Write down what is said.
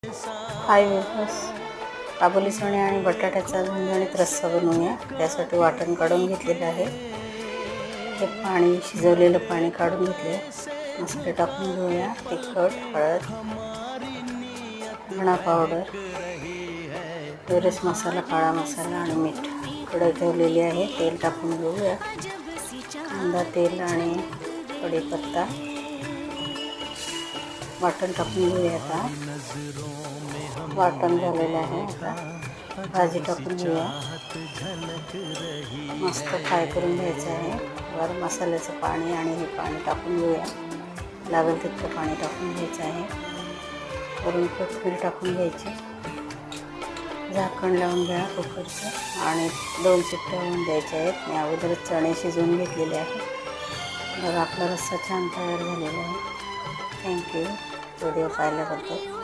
हाय viewers, काबुली चणे आणि बटाट्याचा झणझणीत रस्सा बनवूया। त्यासाठी वाटण काढून घेतलेलं आहे। हे पाणी शिजवलेलं पाणी काढून घेतले। मसाले टाकून घेऊया। तिखट, हळद, धणा पावडर, एव्हरेस्ट मसाला, काळा मसाला आणि मीठ। कढई ठेवलेली आहे। तेल टाकून घेऊया। कांदा, तेल आणि कढीपत्ता, वाटण टाकून घेऊया। आता वाटण झालेलं आहे। आता भाजी टाकून घेऊया। मस्त फ्राय करून घ्यायचं आहे। वर मसाल्याचं पाणी आणि हे पाणी टाकून घेऊया। लागेल तितकं पाणी टाकून घ्यायचं आहे। वरून कोथिंबीर टाकून घ्यायची। झाकण लावून घ्या कुकरचं आणि 2 शिट्ट्या होऊन द्यायच्या आहेत। मी अगोदरच चणे शिजवून घेतलेले आहेत। बघा, आपला रस्सा छान तयार झालेला आहे। थँक्यू व्हिडिओ पाहिल्याबद्दल।